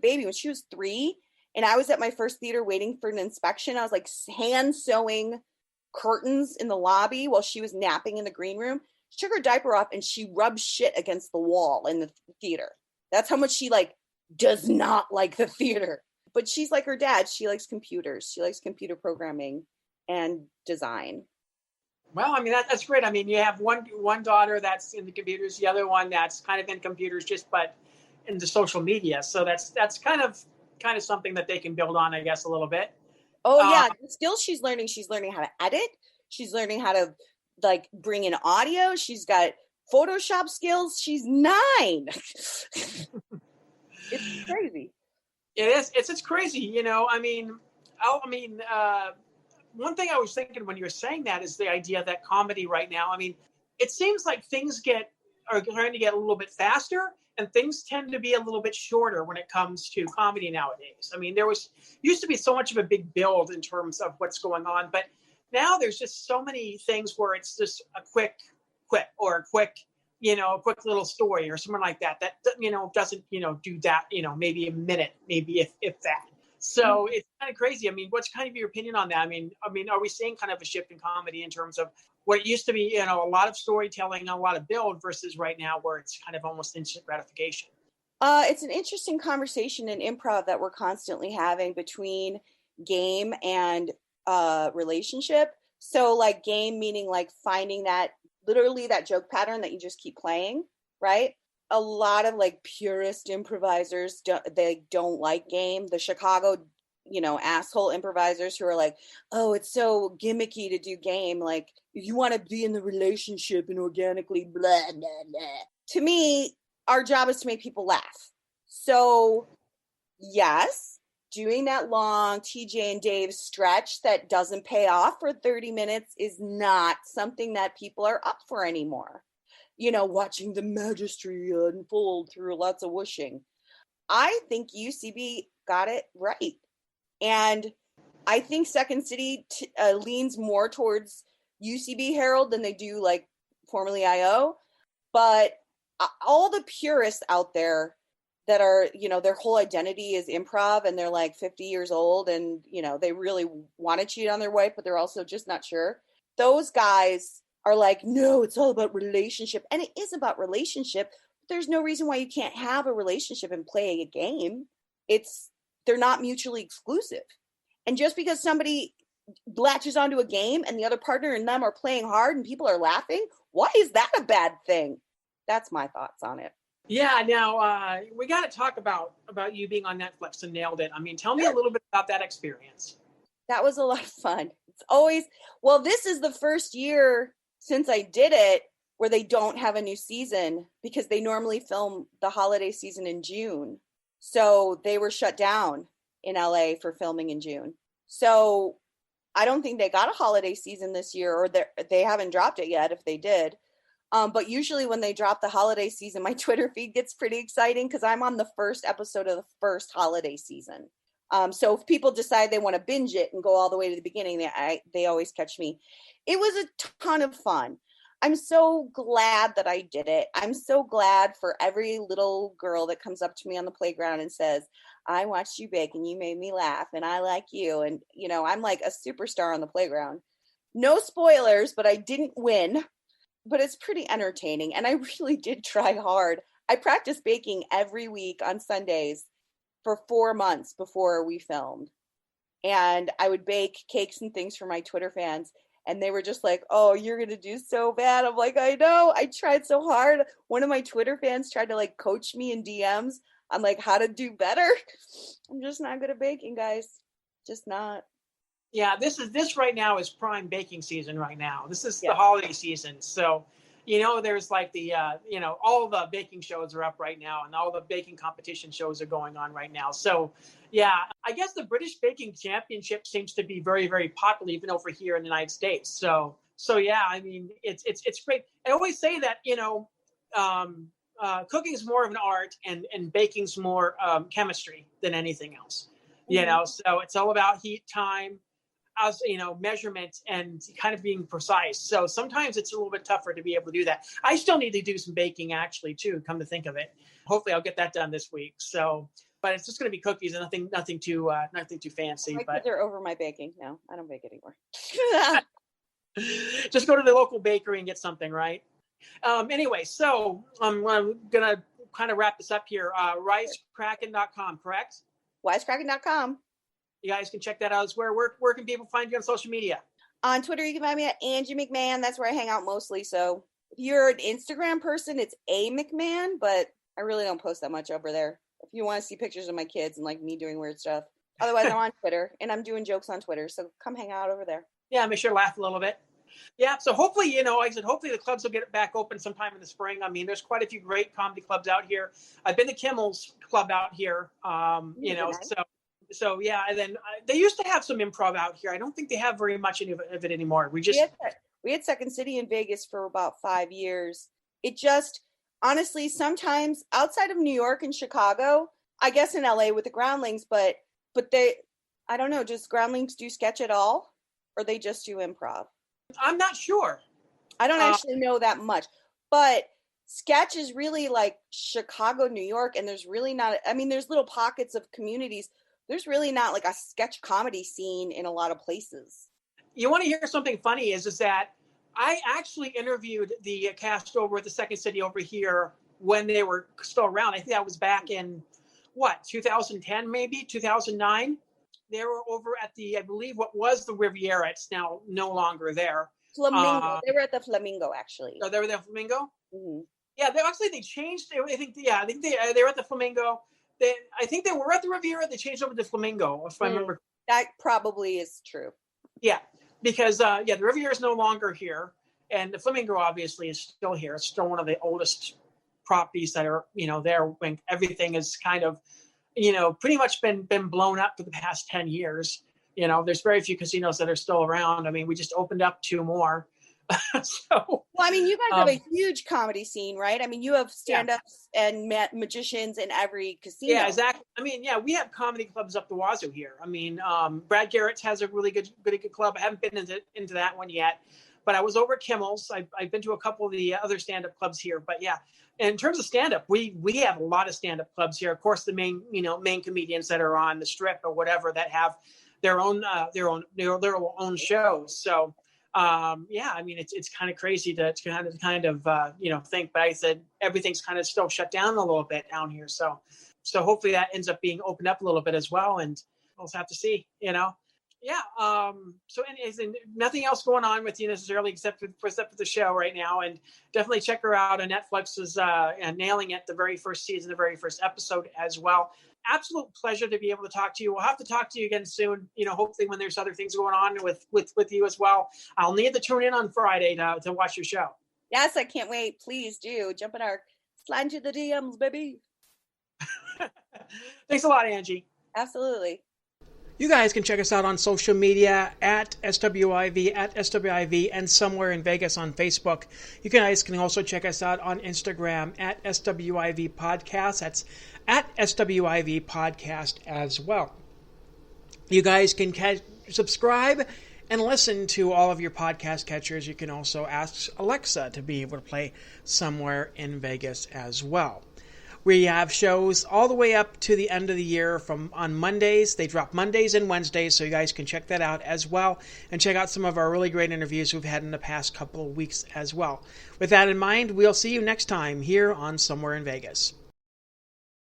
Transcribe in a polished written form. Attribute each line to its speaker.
Speaker 1: baby when she was 3. And I was at my first theater waiting for an inspection. I was like hand sewing curtains in the lobby while she was napping in the green room. She took her diaper off and she rubbed shit against the wall in the theater. That's how much she like does not like the theater. But she's like her dad. She likes computers. She likes computer programming and design.
Speaker 2: Well, I mean, that's great. I mean, you have one daughter that's in the computers, the other one that's kind of in computers, but into social media. So that's kind of something that they can build on, I guess, a little bit.
Speaker 1: Oh yeah, the skills she's learning how to edit. She's learning how to like bring in audio. She's got Photoshop skills. She's 9. It's crazy.
Speaker 2: It is. It's crazy. You know, I mean, one thing I was thinking when you were saying that is the idea that comedy right now, I mean, it seems like things are trying to get a little bit faster and things tend to be a little bit shorter when it comes to comedy nowadays. I mean, used to be so much of a big build in terms of what's going on, but now there's just so many things where it's just a quick or a quick little story or something like that doesn't, do that, maybe a minute, maybe if that. So it's kind of crazy. I mean, what's kind of your opinion on that? I mean, are we seeing kind of a shift in comedy in terms of what used to be, a lot of storytelling, a lot of build versus right now where it's kind of almost instant gratification?
Speaker 1: It's an interesting conversation in improv that we're constantly having between game and relationship. So like game meaning like finding that literally that joke pattern that you just keep playing, right? A lot of like purist improvisers don't like game. The Chicago, asshole improvisers who are like, oh, it's so gimmicky to do game. Like you want to be in the relationship and organically blah, blah, blah. To me, our job is to make people laugh. So yes, doing that long TJ and Dave stretch that doesn't pay off for 30 minutes is not something that people are up for anymore. Watching the magistry unfold through lots of whooshing. I think UCB got it right. And I think Second City leans more towards UCB Herald than they do like formerly IO. But all the purists out there that are, their whole identity is improv and they're like 50 years old and, they really want to cheat on their wife, but they're also just not sure. Those guys are like, no, it's all about relationship. And it is about relationship. There's no reason why you can't have a relationship and play a game. They're not mutually exclusive. And just because somebody latches onto a game and the other partner and them are playing hard and people are laughing, why is that a bad thing? That's my thoughts on it.
Speaker 2: Yeah, now we got to talk about you being on Netflix and Nailed It. I mean, tell me a little bit about that experience.
Speaker 1: That was a lot of fun. It's always, this is the first year since I did it where they don't have a new season because they normally film the holiday season in June. So they were shut down in LA for filming in June. So I don't think they got a holiday season this year, or they haven't dropped it yet if they did. But usually when they drop the holiday season, my Twitter feed gets pretty exciting because I'm on the first episode of the first holiday season. So if people decide they want to binge it and go all the way to the beginning, they always catch me. It was a ton of fun. I'm so glad that I did it. I'm so glad for every little girl that comes up to me on the playground and says, I watched you bake and you made me laugh and I like you. And, I'm like a superstar on the playground. No spoilers, but I didn't win. But it's pretty entertaining. And I really did try hard. I practiced baking every week on Sundays for 4 months before we filmed. And I would bake cakes and things for my Twitter fans. And they were just like, oh, you're going to do so bad. I'm like, I know. I tried so hard. One of my Twitter fans tried to like coach me in DMs on like how to do better. I'm just not good at baking, guys. Just not.
Speaker 2: Yeah, this right now is prime baking season right now. This is the holiday season. So, there's like the, all the baking shows are up right now and all the baking competition shows are going on right now. So, yeah, I guess the British Baking Championship seems to be very, very popular even over here in the United States. So yeah, I mean, it's great. I always say that, cooking is more of an art and baking's more chemistry than anything else. Mm-hmm. So it's all about heat, time, as measurement and kind of being precise. So sometimes it's a little bit tougher to be able to do that. I still need to do some baking actually too, come to think of it. Hopefully I'll get that done this week. So but it's just going to be cookies and nothing too fancy.
Speaker 1: My
Speaker 2: but
Speaker 1: kids are over my baking. No, I don't bake anymore.
Speaker 2: just go to the local bakery and get something, right? Anyway, so I'm gonna kind of wrap this up here. Wisecrackin.com, correct?
Speaker 1: Wisecrackin.com.
Speaker 2: You guys can check that out as well. Where can people find you on social media?
Speaker 1: On Twitter, you can find me at Angie McMahon. That's where I hang out mostly. So if you're an Instagram person, it's A McMahon, but I really don't post that much over there. If you want to see pictures of my kids and like me doing weird stuff. Otherwise, I'm on Twitter and I'm doing jokes on Twitter. So come hang out over there.
Speaker 2: Yeah, make sure to laugh a little bit. Yeah, so hopefully, like I said, hopefully the clubs will get back open sometime in the spring. I mean, there's quite a few great comedy clubs out here. I've been to Kimmel's club out here,
Speaker 1: Nice.
Speaker 2: so yeah. And then they used to have some improv out here. I don't think they have very much of it anymore. We
Speaker 1: had Second City in Vegas for about 5 years. It just, honestly, sometimes outside of New York and Chicago, I guess in LA with the Groundlings, but they, I don't know, does Groundlings do sketch at all? Or they just do improv?
Speaker 2: I'm not sure.
Speaker 1: I don't actually know that much, but sketch is really like Chicago, New York, and there's really not, I mean, there's little pockets of communities. There's really not like a sketch comedy scene in a lot of places.
Speaker 2: You want to hear something funny is that I actually interviewed the cast over at the Second City over here when they were still around. I think that was back in, 2010, maybe 2009. They were over at I believe what was the Riviera. It's now no longer there.
Speaker 1: Flamingo. They were at the Flamingo, actually.
Speaker 2: Oh, they were at the Flamingo?
Speaker 1: Mm-hmm.
Speaker 2: Yeah, they changed. I think they were at the Flamingo. I think they were at the Riviera. They changed over to Flamingo, if I remember.
Speaker 1: That probably is true.
Speaker 2: Yeah, because the Riviera is no longer here, and the Flamingo obviously is still here. It's still one of the oldest properties that are there when everything is kind of pretty much been blown up for the past 10 years. There's very few casinos that are still around. I mean, we just opened up 2 more. Well,
Speaker 1: I mean, you guys have a huge comedy scene, right? I mean, you have stand-ups and magicians in every casino.
Speaker 2: Yeah, exactly. I mean, yeah, we have comedy clubs up the wazoo here. I mean, Brad Garrett's has a really good club. I haven't been into that one yet, but I was over at Kimmel's. I've been to a couple of the other stand-up clubs here, but yeah. In terms of stand-up, we have a lot of stand-up clubs here. Of course, the main comedians that are on the Strip or whatever that have their own shows. So, I mean, it's kind of crazy to kind of think. But I said everything's kind of still shut down a little bit down here. So hopefully that ends up being opened up a little bit as well, and we'll have to see. Yeah. So nothing else going on with you necessarily except for the show right now. And definitely check her out on Netflix is nailing it, the very first season, the very first episode as well. Absolute pleasure to be able to talk to you. We'll have to talk to you again soon. Hopefully when there's other things going on with you as well. I'll need to tune in on Friday to watch your show.
Speaker 1: Yes, I can't wait. Please do jump in slide into the DMs, baby.
Speaker 2: Thanks a lot, Angie.
Speaker 1: Absolutely.
Speaker 2: You guys can check us out on social media at SWIV, and Somewhere in Vegas on Facebook. You guys can also check us out on Instagram at SWIV Podcast. That's at SWIV Podcast as well. You guys can subscribe and listen to all of your podcast catchers. You can also ask Alexa to be able to play Somewhere in Vegas as well. We have shows all the way up to the end of the year on Mondays. They drop Mondays and Wednesdays, so you guys can check that out as well. And check out some of our really great interviews we've had in the past couple of weeks as well. With that in mind, we'll see you next time here on Somewhere in Vegas.